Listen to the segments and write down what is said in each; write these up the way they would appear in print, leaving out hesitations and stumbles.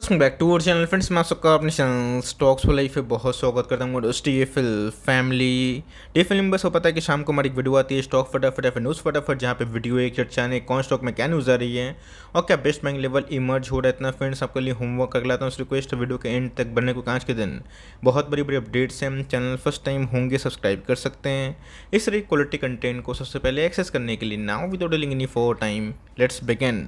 Back to our channel friends. मैं आप सबका अपने चैनल स्टॉक्स फॉर लाइफ पे बहुत स्वागत करता हूँ। दोस्त टीएफएल फैमिली टीएफएल में बस हो पता है कि शाम को हमारी एक वीडियो आती है स्टॉक फटाफट या फिर न्यूज़ फटाफट, जहाँ पे वीडियो एक चर्चा ने कौन स्टॉक में क्या न्यूज़ आ रही है और क्या बेस्ट बैंक लेवल इमर्ज हो रहा है। इतना फ्रेंड्स आपके लिए होमवर्क कर लाता हूँ। इस रिक्वेस्ट वीडियो के एंड तक बनने को आज के दिन बहुत बड़ी बड़ी अपडेट्स हैं। चैनल फर्स्ट टाइम होंगे सब्सक्राइब कर सकते हैं इस तरह क्वालिटी कंटेंट को सबसे पहले एक्सेस करने के लिए। Now without delaying any for time let's begin.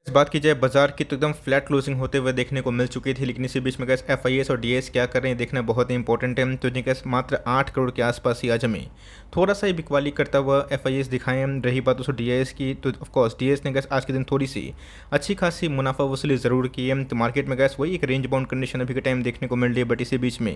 इस बात की जाए बाजार की तो एकदम फ्लैट क्लोजिंग होते हुए देखने को मिल चुकी थी, लेकिन इसी बीच में गैस एफआईएस और डीएस क्या कर रहे हैं देखना बहुत ही इंपॉर्टेंट है। तो जी गैस मात्र 8 करोड़ के आसपास ही आज हमें थोड़ा सा ही बिकवाली करता हुआ एफआईएस दिखाएं। रही बात उसको डीएस की, तो ऑफकोर्स डीएस ने गैस आज के दिन थोड़ी सी अच्छी खासी मुनाफा वसूली ज़रूर की है। तो मार्केट में गैस वही एक रेंज बाउंड कंडीशन अभी के टाइम देखने को मिल रही है, बट इसी बीच में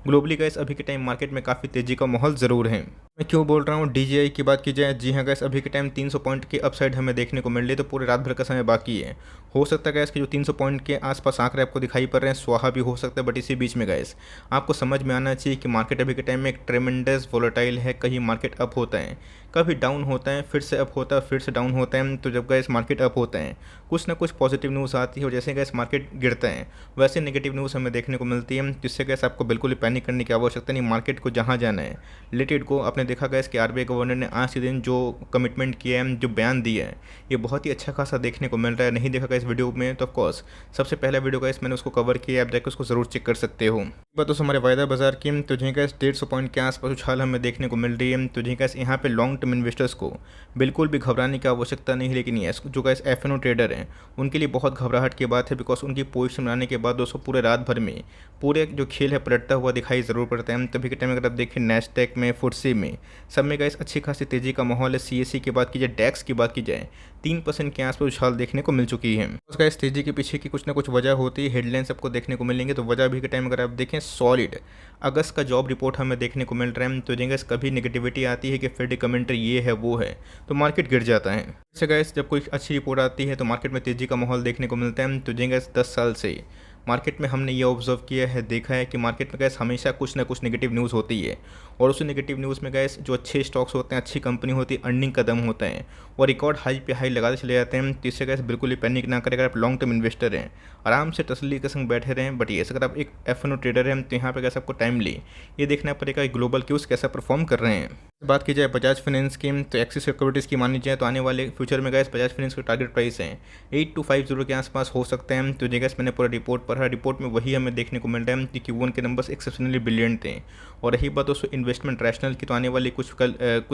ग्लोबली गैस अभी के टाइम मार्केट में काफ़ी तेज़ी का माहौल ज़रूर है। मैं क्यों बोल रहा हूँ डीजीआई की बात की जाए, जी हाँ गैस अभी के टाइम 300 पॉइंट की अपसाइड हमें देखने को मिल रही है। तो पूरे रात भर का समय बाकी है। हो सकता है गैस कि जो 300 पॉइंट के आसपास आंकड़े आपको दिखाई पड़ रहे हैं स्वाहा भी हो सकता है, बट इसी बीच में गैस आपको समझ में आना चाहिए कि मार्केट अभी के टाइम में एक ट्रेमेंडस वोलेटाइल है। कहीं मार्केट अप होता है, कभी डाउन होता है, फिर से अप होता है, फिर से डाउन होता है। तो जब गैस मार्केट अप होता है कुछ ना कुछ पॉजिटिव न्यूज़ आती है, और जैसे गैस मार्केट गिरता है वैसे नेगेटिव न्यूज़ हमें देखने को मिलती है, जिससे गैस आपको बिल्कुल भी पैनिक करने की आवश्यकता नहीं। मार्केट को जहाँ जाना है रिलेटेड को आपने देखा गैस कि आरबीआई गवर्नर ने आज के दिन जो कमिटमेंट किया है, जो बयान दिया है, ये बहुत ही अच्छा खासा देखने को मिल रहा है। नहीं देखा गया इस वीडियो में तो ऑफकोर्स सबसे पहला वीडियो का मैंने उसको कवर किया, आप जाकर उसको जरूर चेक कर सकते हो। बात हमारे वायदा बाजार की, तो जी गैस 150 पॉइंट के आसपास उछाल हमें देखने को मिल रही है। तो जी गैस यहाँ पे लॉन्ग टर्म इन्वेस्टर्स को बिल्कुल भी घबराने की आवश्यकता नहीं है, लेकिन ये जो गैस एफएनओ ट्रेडर हैं उनके लिए बहुत घबराहट की बात है, बिकॉज उनकी पोजिशन बनाने के बाद दोस्तों पूरे रात भर में पूरे जो खेल है पलटता हुआ दिखाई ज़रूर पड़ता है। तभी के टाइम अगर आप देखें नेस्डैक में, फुटसी में, सब में गैस अच्छी खासी तेज़ी का माहौल है। सीएसई की बात की जाए, डैक्स की बात की जाए, 3% के आसपास उछाल देखने को मिल चुकी है। उसका इस तेज़ी के पीछे की कुछ ना कुछ वजह होती है, हेडलाइंस आपको देखने को मिलेंगे। तो वजह अभी के टाइम अगर आप देखें सॉलिड अगस्त का जॉब रिपोर्ट हमें देखने को मिल रहा है। तो जिंगस कभी नेगेटिविटी आती है कि फेड कमेंट्री ये है वो है तो मार्केट गिर जाता है। इससे गैस जब कोई अच्छी रिपोर्ट आती है तो मार्केट में तेज़ी का माहौल देखने को मिलता है। तो जिंगस 10 साल से मार्केट में हमने ये ऑब्जर्व किया है, देखा है कि मार्केट में गैस हमेशा कुछ ना कुछ नेगेटिव न्यूज़ होती है, और उसी नेगेटिव न्यूज़ में गैस जो अच्छे स्टॉक्स होते हैं, अच्छी कंपनी होती है, अर्निंग कदम होते हैं और रिकॉर्ड हाई पे हाई लगाते चले जाते हैं। तो इससे गैस बिल्कुल ही पैनिक ना करें। अगर आप लॉन्ग टर्म इन्वेस्टर हैं आराम से तसल्ली के संग बैठे रहें। बट ये अगर आप एक एफएनओ ट्रेडर हैं तो यहाँ पे गैस आपको टाइमली ये देखना पड़ेगा कि ग्लोबल क्यूज कैसा परफॉर्म कर रहे हैं। बात की जाए बजाज फाइनेंस की, तो एक्सिस सिक्योरिटीज़ की मानी जाए तो आने वाले फ्यूचर में गैस बजाज फाइनेंस का टारगेट प्राइस है 8250 के आसपास हो सकते हैं। तो गैस मैंने पूरा रिपोर्ट पढ़ा, रिपोर्ट में वही हमें देखने को मिल रहा है कि Q1 के नंबर्स एक्सेप्शनली ब्रिलियंट थे। और रही बात दोस्तों इन्वेस्टमेंट रैशनल की, तो आने वाले कुछ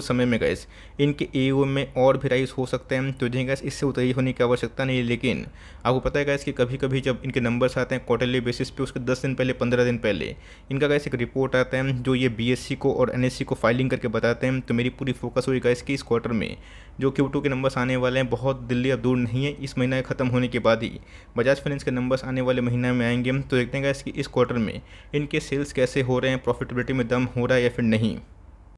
समय में गैस इनके एओएम में और भी राइज हो सकते हैं। तो गैस इससे उतरी होने की आवश्यकता नहीं है, लेकिन आपको पता है गैस कि कभी कभी जब इनके नंबर्स आते हैं क्वार्टरली बेसिस पे, उसके 10 दिन पहले 15 दिन पहले इनका गैस एक रिपोर्ट आता है जो ये बीएससी को और एनएससी को फाइलिंग करके बताते हैं। तो मेरी पूरी फोकस हुई गैस कि इस क्वार्टर में जो Q2 के नंबर्स आने वाले हैं बहुत दिल्ली अब दूर नहीं है, इस महीना ख़त्म होने के बाद ही बजाज फाइनेंस के नंबर्स आने वाले महीना में आएंगे। तो देखते हैं गैस कि इस क्वार्टर में इनके सेल्स कैसे हो रहे हैं, प्रॉफिटेबिलिटी में दम हो रहा है या फिर नहीं।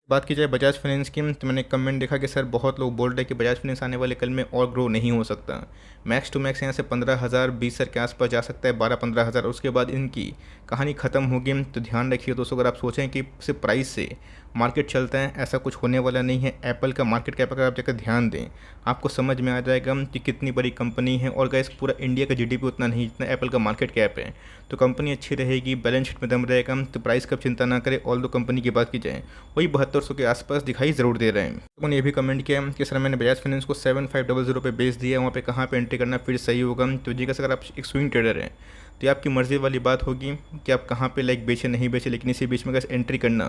बात की जाए बजाज फाइनेंस की, तो मैंने कमेंट देखा कि सर बहुत लोग बोल रहे हैं कि बजाज फाइनेंस आने वाले कल में और ग्रो नहीं हो सकता। मैक्स टू मैक्स यहाँ से 15,000 20 सर के आसपास जा सकता है, 12-15,000, उसके बाद इनकी कहानी ख़त्म होगी। तो ध्यान रखिए दोस्तों, अगर आप सोचें कि सिर्फ प्राइस से मार्केट चलता है, ऐसा कुछ होने वाला नहीं है। एप्पल का मार्केट कैप अगर आप जाकर ध्यान दें आपको समझ में आ जाएगा कि कितनी बड़ी कंपनी है, और गैस पूरा इंडिया का जीडीपी उतना नहीं जितना एप्पल का मार्केट कैप है। तो कंपनी अच्छी रहेगी, बैलेंस शीट में दम रहेगा, तो प्राइस कब चिंता ना करें। ऑल दो कंपनी की बात की जाए वही 7200 के आसपास दिखाई ज़रूर दे रहे हैं। तो उन्होंने ये भी कमेंट किया कि सर मैंने बजाज फाइनेंस को 7500 पे बेच दिया, वहाँ पे कहाँ पे एंट्री करना फिर सही होगा। तो जी अगर आप एक स्विंग ट्रेडर हैं तो ये आपकी मर्ज़ी वाली बात होगी कि आप कहाँ पे लाइक बेचे नहीं बेचे, लेकिन इसी बीच में अगर एंट्री करना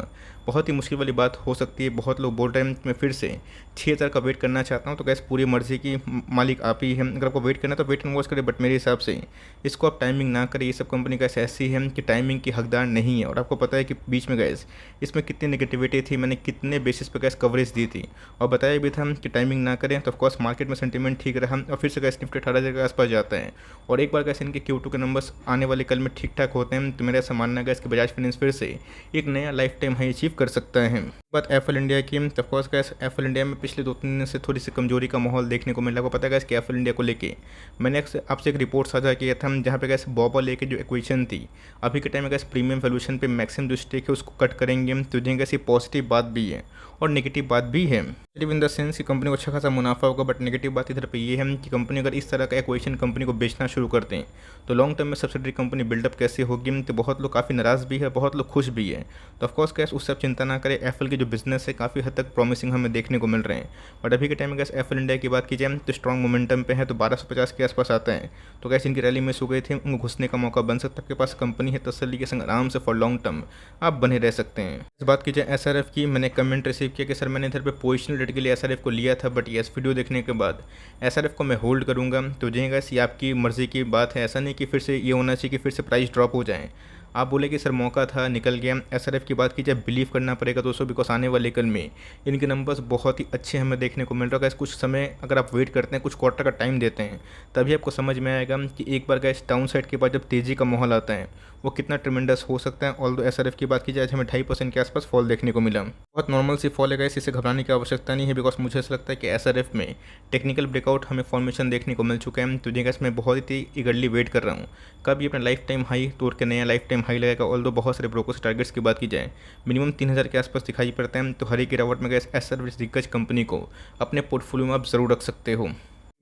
बहुत ही मुश्किल वाली बात हो सकती है। बहुत लोग बोल रहे हैं मैं फिर से 6000 का वेट करना चाहता हूँ, तो गैस पूरी मर्ज़ी की मालिक आप ही हैं। अगर आपको वेट करना है तो वेट एंड वॉच करें, बट मेरे हिसाब से इसको आप टाइमिंग ना करें। ये सब कंपनी का ऐसी है कि टाइमिंग की हकदार नहीं है। और आपको पता है कि बीच में गैस इसमें कितनी नेगेटिविटी थी, मैंने कितने बेसिस पर गैस कवरेज दी थी और बताया भी था कि टाइमिंग ना करें। तो ऑफकोर्स मार्केट में सेंटीमेंट ठीक रहा और फिर से गैस निफ्टी 18,000 के आसपास जाता है। और एक बार गैस इनके Q2 के नंबर्स आने वाले कल में ठीक ठाक होते हैं, तो मेरा ऐसा मानना है कि बजाज फाइनेंस फिर से एक नया लाइफ टाइम हाई अचीव कर सकता है। बात एफएल इंडिया की, तो ऑफकोर्स गैस एफएल इंडिया में पिछले 2-3 दिन से थोड़ी सी कमजोरी का माहौल देखने को मिल रहा है। आपको पता है गैस कि एफएल इंडिया को लेके मैंने आपसे एक रिपोर्ट साझा किया था, जहाँ पे गैस बॉबा लेके जो इक्वेशन थी, अभी के टाइम में गैस प्रीमियम वैल्यूएशन पे मैक्सिमम जो स्टेक है उसको कट करेंगे, तो जिनका गैस ये पॉजिटिव बात भी है और नेगेटिव बात भी है। पॉजिटिव इन द सेंस कि कंपनी को अच्छा खासा मुनाफा होगा, बट नेगेटिव बात इधर पे ये है कि कंपनी अगर इस तरह का इक्वेशन कंपनी को बेचना शुरू करते हैं तो लॉन्ग टर्म में सब्सिडरी कंपनी बिल्डअप कैसे होगी। तो बहुत लोग काफ़ी नाराज़ भी है, बहुत लोग खुश भी है। तो ऑफकोर्स गैस उससे आप चिंता ना करें, एफएल के जो बिजनेस है काफ़ी हद तक प्रॉमिसिंग हमें देखने को मिल रहे हैं। बट अभी के टाइम में गैस एफएल इंडिया की बात की जाए तो स्ट्रॉन्ग मोमेंटम पे है, तो 1250 के आसपास आता है। तो गैस इनकी रैली में सो गए थे, उनको घुसने का मौका बन सकता है। आपके पास कंपनी है, तसल्ली के संग आराम से फॉर लॉन्ग टर्म आप बने रह सकते हैं। इस बात की जाए एसआरएफ की, मैंने कमेंट रिसीव किया कि सर मैंने इधर पे पोजिशनल ट्रेड के लिए एसआरएफ को लिया था, बट यस वीडियो देखने के बाद एसआरएफ को मैं होल्ड करूँगा। तो जी गैस ये आपकी मर्ज़ी की बात है, ऐसा नहीं कि फिर से ये होना चाहिए कि फिर से प्राइस ड्रॉप हो जाए। आप बोले कि सर मौका था निकल गया। एसआरएफ की बात की जाए बिलीव करना पड़ेगा दोस्तों, बिकॉज आने वाले कल में इनके नंबर्स बहुत ही अच्छे हमें देखने को मिल रहा है। कुछ समय अगर आप वेट करते हैं, कुछ क्वार्टर का टाइम देते हैं, तभी आपको समझ में आएगा कि एक बार गैस डाउन साइड के बाद जब तेज़ी का माहौल आता है वो कितना ट्रिमेंडस हो सकता है। ऑल्दो एसआरएफ की बात की जाए हमें 2.5% के आसपास फॉल देखने को मिला, बहुत नॉर्मल सी फॉल है गैस, इसे घबराने की आवश्यकता नहीं है। बिकॉज मुझे ऐसा लगता है कि एसआरएफ में टेक्निकल ब्रेकआउट हमें फॉर्मेशन देखने को मिल चुका है। तो जी गैस मैं बहुत ही ईगरली वेट कर रहा हूँ कब ये अपना लाइफ टाइम हाई तोड़ के नया लाइफ टाइम हाई लगेगा। ऑल्दो बहुत सारे ब्रोकर्स टारगेट्स की बात की जाए मिनिमम 3000 के आसपास दिखाई पड़ता है। तो हर एक गिरावट में गैस एसआरएफ दिग्गज कंपनी को अपने पोर्टफोलियो में आप जरूर रख सकते हो।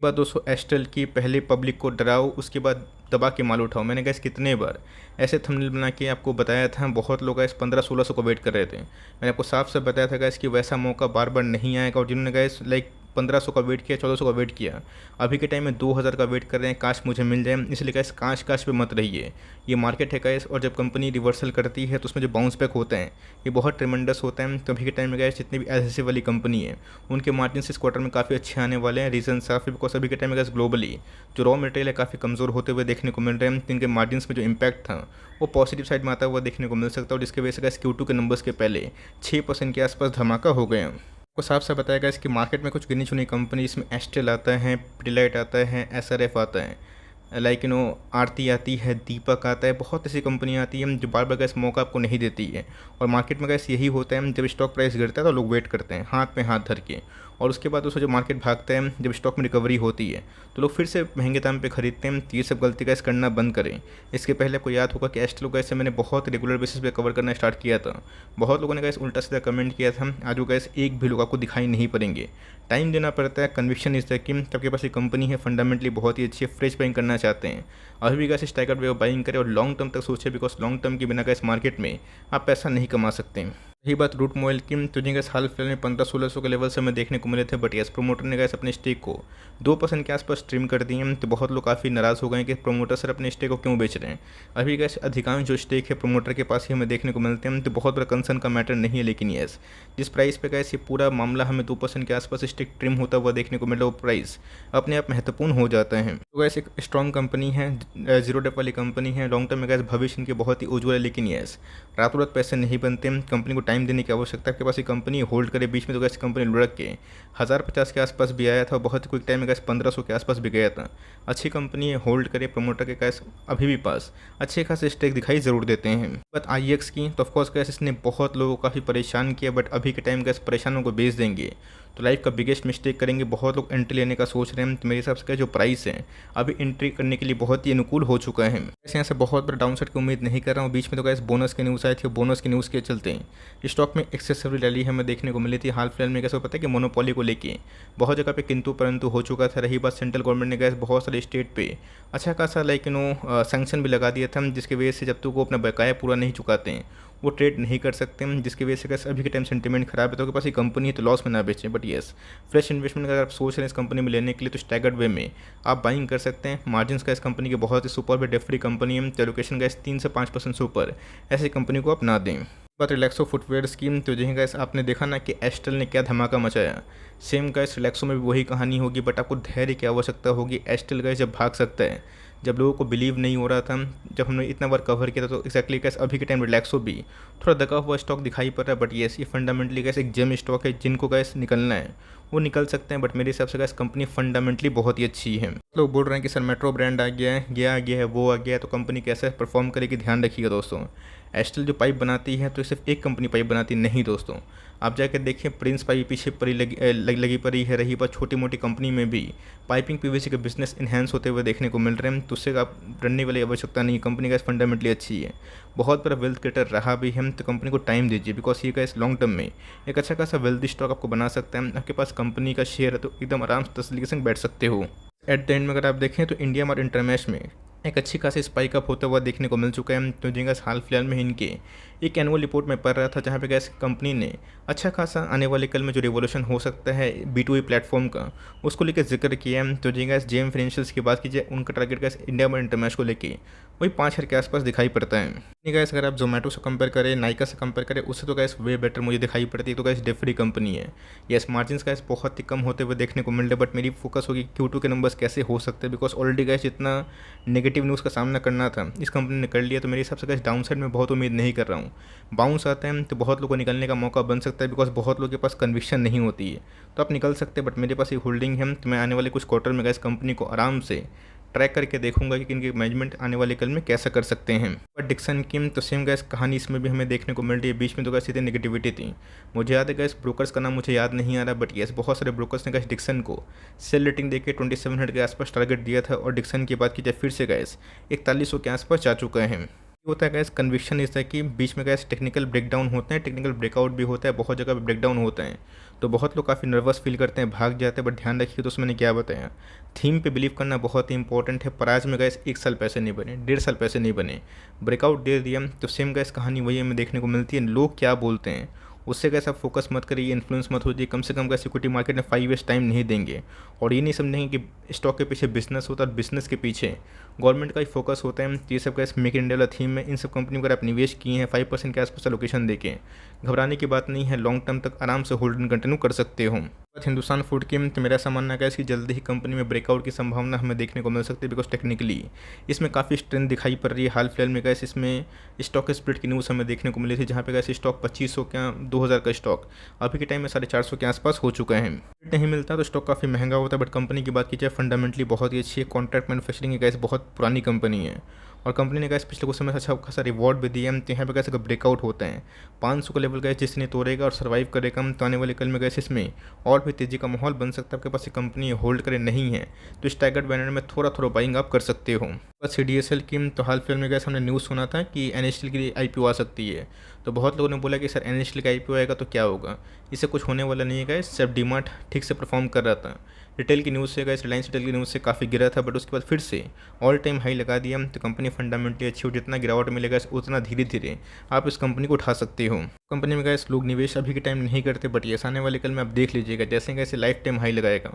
बात दोस्तों एस्टेल की, पहले पब्लिक को डराओ उसके बाद दबा के माल उठाओ। मैंने गैस कितने बार ऐसे थंबनेल बना के आपको बताया था, बहुत लोग गैस 1500-1600 को वेट कर रहे थे। मैंने आपको साफ साफ बताया था गैस कि वैसा मौका बार बार नहीं आएगा। और जिन्होंने गैस 1500 का वेट किया, 1400 का वेट किया, अभी के टाइम में 2000 का वेट कर रहे हैं, काश मुझे मिल जाए। इसलिए गैस काश पे मत रहिए, ये मार्केट है गैस। और जब कंपनी रिवर्सल करती है तो उसमें जो बाउंस बैक होता है ये बहुत ट्रिमेंडस होता है। तो अभी के टाइम में गैस जितनी भी एडहेसिव वाली कंपनी है उनके मार्जिन इस क्वार्टर में काफ़ी अच्छे आने वाले हैं। रीज़न साफ है, बिकॉज अभी के टाइम में गैस ग्लोबली जो रॉ मटेरियल है काफ़ी कमज़ोर होते हुए देखने को मिल रहे हैं। जिनके मार्जिन में जो इम्पैक्ट था वो पॉजिटिव साइड में आता हुआ देखने को मिल सकता है। और जिसकी वजह से गैस Q2 के नंबर्स के पहले 6% के आसपास धमाका हो गए हैं। को साफ साफ बताया इसकी मार्केट में कुछ गिनी चुनी कंपनी, इसमें एस्टेल आता है, पिडिलाइट आता है, एसआरएफ आता है, लाइक आरती आती है, दीपक आता है, बहुत ऐसी कंपनियाँ आती हैं जो बार बार गैस मौका आपको नहीं देती है। और मार्केट में गैस यही होता है, जब स्टॉक प्राइस गिरता है तो लोग वेट करते हैं हाथ में हाथ धर के, और उसके बाद उसको जब मार्केट भागता है, जब स्टॉक में रिकवरी होती है तो लोग फिर से महंगे दाम पे खरीदते हैं। तो ये सब गलती गैस करना बंद करें। इसके पहले आपको याद होगा कि एस्टेल गैस से मैंने बहुत रेगुलर बेसिस पे कवर करना स्टार्ट किया था। बहुत लोगों ने गैस उल्टा सीधा कमेंट किया था, आज वो गैस एक भी लोग आपको दिखाई नहीं पड़ेंगे। टाइम देना पड़ता है, कन्विक्शन इस तक कि आपके पास ये कंपनी है फंडामेंटली बहुत ही अच्छी है, फ्रेश बाइंग करना चाहते हैं, अभी भी gas staggered way of buying करें और लॉन्ग टर्म तक सोचें। बिकॉज लॉन्ग टर्म के बिना गैस मार्केट में आप पैसा नहीं कमा सकते। यही बात रूट मोबाइल की, तो जी गैस हाल फिलहाल में 1500-1600 के लेवल से हमें देखने को मिले थे, बट यस प्रोमोटर ने गैस अपने स्टेक को 2% के आसपास ट्रिम कर दिए। तो बहुत लोग काफ़ी नाराज़ हो गए कि प्रोमोटर सर अपने स्टेक को क्यों बेच रहे हैं। अभी गैस अधिकांश जो स्टेक है प्रोमोटर के पास ही हमें देखने को मिलते हैं। तो बहुत बड़ा कंसर्न का मैटर नहीं है, लेकिन यस जिस प्राइस पे गैस ये पूरा मामला हमें 2% के आसपास स्टेक ट्रिम होता हुआ देखने को मिला, वो प्राइस अपने आप महत्वपूर्ण हो जाता है। तो गैस एक स्ट्रॉन्ग कंपनी है, जीरो डेप वाली कंपनी है, लॉन्ग टर्म में गैस भविष्य इनके बहुत ही उज्ज्वल है। लेकिन यस रातों रात पैसे नहीं बनते, कंपनी को टाइम देने की आवश्यकता है। आपके पास ये कंपनी होल्ड करे, बीच में तो गैस कंपनी लुढ़क के 1050 के आसपास भी आया था, बहुत क्विक टाइम में गैस 1500 के आसपास भी गया था। अच्छी कंपनी है, होल्ड करे, प्रमोटर के गैस अभी भी पास अच्छे खासे स्टेक दिखाई ज़रूर देते हैं। बात IEX की, तो ऑफकोर्स गैस इसने बहुत लोगों को काफ़ी परेशान किया, बट अभी के टाइम गैस परेशानों को बेच देंगे तो लाइफ का बिगेस्ट मिस्टेक करेंगे। बहुत लोग एंट्री लेने का सोच रहे हैं, तो मेरे हिसाब से जो प्राइस है अभी एंट्री करने के लिए बहुत ही अनुकूल हो चुका है। ऐसे यहाँ से बहुत बड़ा डाउनसाइड की उम्मीद नहीं कर रहा हूँ। बीच में तो गैस बोनस की न्यूज़ आई थी, बोनस की न्यूज़ के चलते स्टॉक में एक्सेसिव रैली हमें देखने को मिली थी। हाल फिलहाल में कैसे पता है कि मोनोपोली को लेके बहुत जगह पे किंतु परंतु हो चुका था। रही बात सेंट्रल गवर्नमेंट ने गैस बहुत सारे स्टेट पे अच्छा खासा सैंक्शन भी लगा दिया था, जिसकी वजह से जब तक वो अपना बकाया पूरा नहीं चुकाते हैं वो ट्रेड नहीं कर सकते हैं, जिसकी वजह से गैस अभी के टाइम सेंटीमेंट खराब है। तो आपके पास ये कंपनी है तो लॉस में ना बेचें, बट येस फ्रेश इन्वेस्टमेंट अगर आप सोच रहे हैं इस कंपनी में लेने के लिए तो स्टैगर्ड वे में आप बाइंग कर सकते हैं। मार्जिन का इस कंपनी के बहुत ही सुपर डेट फ्री कंपनी है, तो एलोकेशन गैस 3 से 5% से ऊपर ऐसी कंपनी को आप ना दें। बात रिलैक्सो फुटवेयर स्कीम, तो जी गैस आपने देखा ना कि एस्टेल ने क्या धमाका मचाया, सेम गैस रिलैक्सो में भी वही कहानी होगी। बट आपको धैर्य की आवश्यकता होगी। एस्टेल गैस जब भाग सकता है, जब लोगों को बिलीव नहीं हो रहा था, जब हमने इतना बार कवर किया था, तो एक्जैक्टली गैस अभी के टाइम रिलैक्सो भी थोड़ा दगा हुआ स्टॉक दिखाई पड़ रहा है। बट येस ये फंडामेंटली गैस एक जेम स्टॉक है, जिनको गैस निकलना है वो निकल सकते हैं। बट मेरे हिसाब से गैस कंपनी फंडामेंटली बहुत ही अच्छी है। लोग बोल रहे हैं कि सर मेट्रो ब्रांड आ गया है, ये आ गया है, वो आ गया है, तो कंपनी कैसे परफॉर्म करेगी, ध्यान रखिएगा दोस्तों। एस्टेल जो पाइप बनाती है तो सिर्फ एक कंपनी पाइप बनाती नहीं दोस्तों, आप जाकर देखिए प्रिंस पाइप पीछे पड़ी लगी पड़ी है रही, पर छोटी मोटी कंपनी में भी पाइपिंग पीवीसी का बिजनेस इन्हेंस होते हुए देखने को मिल रहे हैं। तो उससे आप डरने वाली आवश्यकता नहीं, कंपनी का फंडामेंटली अच्छी है, बहुत बड़ा वेल्थ क्रिएटर रहा भी है। तो कंपनी को टाइम दीजिए, बिकॉज ये इस लॉन्ग टर्म में एक अच्छा खासा वेल्दी स्टॉक आपको बना सकता है। आपके पास कंपनी का शेयर है तो एकदम आराम से तसल्ली के संग बैठ सकते हो। एट द एंड में अगर आप देखें तो इंडिया और इंटरमैश में एक अच्छी खासी स्पाइक अप होता हुआ देखने को मिल चुका है। तो जी गैस हाल फिलहाल में इनके एक एनुअल रिपोर्ट में पढ़ रहा था, जहाँ पे गैस कंपनी ने अच्छा खासा आने वाले कल में जो रिवोल्यूशन हो सकता है B2B प्लेटफॉर्म का, उसको लेकर जिक्र किया है। तो जी गैस जेएम फाइनेंशियल्स की बात कीजिए, उनका टारगेट गैस इंडिया और इंटरमैश को लेके वही 5,000 के आसपास दिखाई पड़ता है। गैस अगर आप जोमेटो से कंपेयर करें, नाइका से कंपेयर करें, उससे तो गैस वे बेटर मुझे दिखाई पड़ती है। तो गैस डेफरी कंपनी है, यस मार्जिन गैस बहुत ही कम होते हुए देखने को मिल रहे, बट मेरी फोकस होगी Q2 के नंबर्स कैसे हो सकते हैं, बिकॉज ऑलरेडी गैस जितना नेगेटिव न्यूज़ का सामना करना था इस कंपनी ने कर लिया। तो मेरे हिसाब से गैस डाउन साइड में बहुत उम्मीद नहीं कर रहा हूँ। बाउंस आता है तो बहुत लोगों को निकलने का मौका बन सकता है, बिकॉज बहुत लोगों के पास कन्विक्शन नहीं होती है, तो आप निकल सकते हैं। बट मेरे पास एक होल्डिंग है, तो मैं आने वाले कुछ क्वार्टर में गैस कंपनी को आराम से ट्रैक करके देखूंगा कि इनकी मैनेजमेंट आने वाले कल में कैसा कर सकते हैं। पर डिक्सन की तो सेम गैस कहानी इसमें भी हमें देखने को मिल रही है। बीच में तो गैस इतनी नेगेटिविटी थी, मुझे याद है गैस ब्रोकर्स का नाम मुझे याद नहीं आ रहा, बट यस बहुत सारे ब्रोकर्स ने गैस डिक्सन को सेल रेटिंग देके 2700 के आसपास टारगेट दिया था, और डिक्सन की बात की जाए फिर से गैस 4100 के आसपास जा चुका है। होता है गैस कन्विक्शन इस है कि बीच में गैस टेक्निकल ब्रेकडाउन होते हैं, टेक्निकल ब्रेकआउट भी होता है, बहुत जगह पे ब्रेकडाउन होता है, तो बहुत लोग काफ़ी नर्वस फील करते हैं, भाग जाते हैं। बट ध्यान रखिए दोस्तों, मैंने क्या बताया, थीम पे बिलीव करना बहुत ही इंपॉर्टेंट है। प्राइस में गैस 1 साल पैसे नहीं बने, 1.5 साल पैसे नहीं बने, ब्रेकआउट दे दिया तो सेम गैस कहानी वही हमें देखने को मिलती है। लोग क्या बोलते हैं उससे कैसे आप फोकस मत करिए, इन्फ्लुएंस मत हो जाइए। कम से कम कैसे इक्विटी मार्केट में 5 ईयर्स टाइम नहीं देंगे, और ये नहीं समझेंगे कि स्टॉक के पीछे बिजनेस होता है, बिजनेस के पीछे गवर्नमेंट का ही फोकस होता है। तो ये सब कैसे मेक इन इंडिया वाला थीम में इन सब कंपनियों को अगर आप निवेश किए हैं 5% के आसपास लोकेशन देके, घबराने की बात नहीं है, लॉन्ग टर्म तक आराम से होल्डिंग कंटिन्यू कर सकते हो। हिंदुस्तान फूड की तो मेरा ऐसा मानना है इसकी जल्दी ही कंपनी में ब्रेकआउट की संभावना हमें देखने को मिल सकती है, बिकॉज टेक्निकली इसमें काफ़ी स्ट्रेंथ दिखाई पड़ रही है। हाल फिलहाल में गैस इसमें स्टॉक स्प्लिट की न्यूज़ हमें देखने को मिली थी, जहाँ पे गैस स्टॉक 2500 का 2000 का स्टॉक अभी के टाइम में 450 के आसपास हो चुका है। नहीं मिलता तो स्टॉक काफ़ी महंगा होता है, बट कंपनी की बात की जाए फंडामेंटली बहुत ही अच्छी है। कॉन्ट्रैक्ट मैन्युफैक्चरिंग की गैस बहुत पुरानी कंपनी है, और कंपनी ने गैस पिछले कुछ समय से अच्छा खासा रिवॉर्ड भी दिया है। तो यहाँ पे गैस अगर ब्रेकआउट होता है 500 का लेवल गैस जिसने तोड़ेगा और सर्वाइव करेगा, तो आने वाले कल में गैस इसमें और भी तेज़ी का माहौल बन सकता है। आपके पास ये कंपनी होल्ड करे नहीं है तो स्टैगर्ड बैनर में थोड़ा थोड़ा बाइंग आप कर सकते हो। बस CDSL की तो हाल फिलहाल में गैस हमने न्यूज़ सुना था कि NSL की IPO आ सकती है, तो बहुत लोगों ने बोला कि सर NSL का IPO आएगा तो क्या होगा, इससे कुछ होने वाला नहीं है गैस। सिर्फ डीमार्ट ठीक से परफॉर्म कर रहा था, रिटेल की न्यूज़ से गैस रिलायंस रिटेल की न्यूज़ से काफ़ी गिरा था, बट उसके बाद फिर से ऑल टाइम हाई लगा दिया। तो कंपनी फंडामेंटली अच्छी हो, जितना गिरावट मिलेगा उतना धीरे धीरे आप इस कंपनी को उठा सकते हो। कंपनी में गैस लोग निवेश अभी के टाइम नहीं करते, बट ये आने वाले कल में आप देख लीजिएगा, जैसे कैसे लाइफ टाइम हाई लगाएगा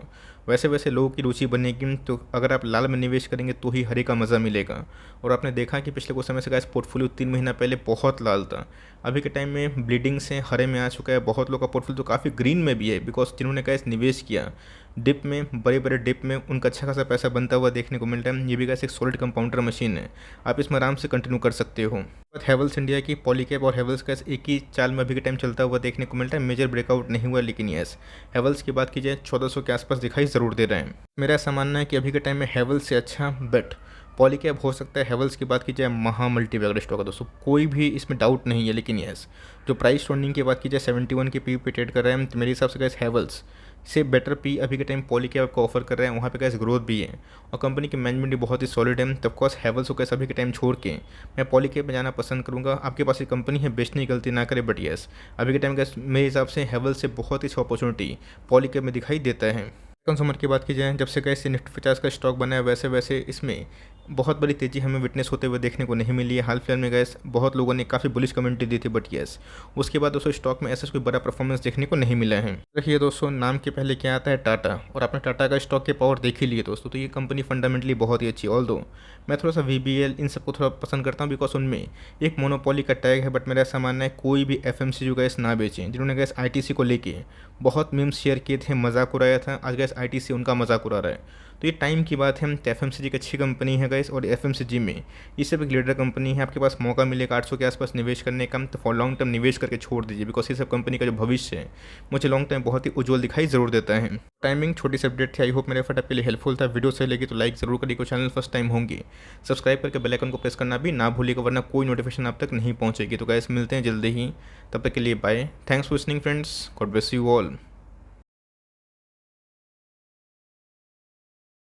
वैसे वैसे लोगों की रुचि बनेगी। तो अगर आप लाल में निवेश करेंगे तो ही हरे का मज़ा मिलेगा। और आपने देखा कि पिछले कुछ समय से गैस पोर्टफोलियो 3 महीना पहले बहुत लाल था, अभी के टाइम में ब्लीडिंग से हरे में आ चुका है। बहुत लोग का पोर्टफोलियो तो काफ़ी ग्रीन में भी है, बिकॉज जिन्होंने गैस निवेश किया डिप में, बड़े बड़े डिप में, उनका अच्छा खासा पैसा बनता हुआ देखने को मिल रहा है। ये भी गैस एक सॉलिड कंपाउंडर मशीन है, आप इसमें आराम से कंटिन्यू कर सकते हो। हेवल्स इंडिया की पॉलीकैब और हेवल्स गैस एक ही चाल में अभी के टाइम चलता हुआ देखने को मिलता है। मेजर ब्रेकआउट नहीं हुआ, लेकिन यस हेवल्स की बात की जाए 1400 के आसपास दिखाई ज़रूर दे रहे हैं। मेरा ऐसा मानना है कि अभी के टाइम में हेवल्स से अच्छा बेट पॉलीकैब हो सकता है। हेवल्स की बात की जाए महा मल्टीबैगर स्टॉक है दोस्तों, कोई भी इसमें डाउट नहीं है। लेकिन यस जो प्राइस ट्रेंडिंग की बात की जाए 71 के पी पे ट्रेड कर रहे हैं, तो मेरे हिसाब से गैस हेवल्स से बेटर पी अभी के टाइम पॉलीकैब आपको ऑफर कर रहे हैं। वहाँ पे गैस ग्रोथ भी है और कंपनी की मैनेजमेंट भी बहुत ही सॉलिड है। तब कोर्स हेवल्स को कैसे अभी के टाइम छोड़ के मैं पॉलीकैब में जाना पसंद करूँगा। आपके पास एक कंपनी है, बेचने की गलती ना करे, बट यस अभी के टाइम गैस मेरे हिसाब से हेवल्स से बहुत ही अच्छा अपॉर्चुनिटी पॉलीकैब में दिखाई देता है। कंज्यूमर की बात की जाए, जब से गैस निफ्टी 50 का स्टॉक बना है वैसे वैसे इसमें बहुत बड़ी तेज़ी हमें विटनेस होते हुए देखने को नहीं मिली है। हाल फिलहाल में गैस बहुत लोगों ने काफ़ी बुलिश कमेंट्री दी थी, बट यस उसके बाद दोस्तों स्टॉक में ऐसा कोई बड़ा परफॉर्मेंस देखने को नहीं मिला है। देखिए दोस्तों, नाम के पहले क्या आता है, टाटा, और आपने टाटा का स्टॉक के पावर देख ही लिए दोस्तों। तो ये कंपनी फंडामेंटली बहुत ही अच्छी, ऑल दो मैं थोड़ा सा VBL इन सबको थोड़ा पसंद करता हूँ, बिकॉज उनमें एक मोनोपोली का टैग है। बट मेरा ऐसा मानना है कोई भी FMCG गैस ना बेचें। जिन्होंने गैस ITC को लेके बहुत मीम्स शेयर किए थे, मजाक उड़ाया था, आज गैस ITC उनका मजाक उड़ा रहा है। तो ये टाइम की बात है। तो एफएमसीजी एक अच्छी कंपनी है गाइस, और एफएमसीजी में ये सब एक लीडर कंपनी है। आपके पास मौका मिलेगा 800 के आसपास निवेश करने का, तो फॉर लॉन्ग टर्म निवेश करके छोड़ दीजिए, बिकॉज ये सब कंपनी का जो भविष्य है मुझे लॉन्ग टाइम बहुत ही उज्जवल दिखाई ज़रूर देता है। टाइमिंग छोटी सी अपडेट थी, आई होप मेरे एफर्ट आपके लिए हेल्पफुल था। वीडियो सही लगी तो लाइक ज़रूर करिए, को चैनल फर्स्ट टाइम होंगे सब्सक्राइब करके बेल आइकन को प्रेस करना भी ना भूलिएगा, वरना कोई नोटिफिकेशन आप तक नहीं पहुंचेगी। तो गाइस मिलते हैं जल्दी ही, तब तक के लिए bye. Thanks for listening friends, God bless you all.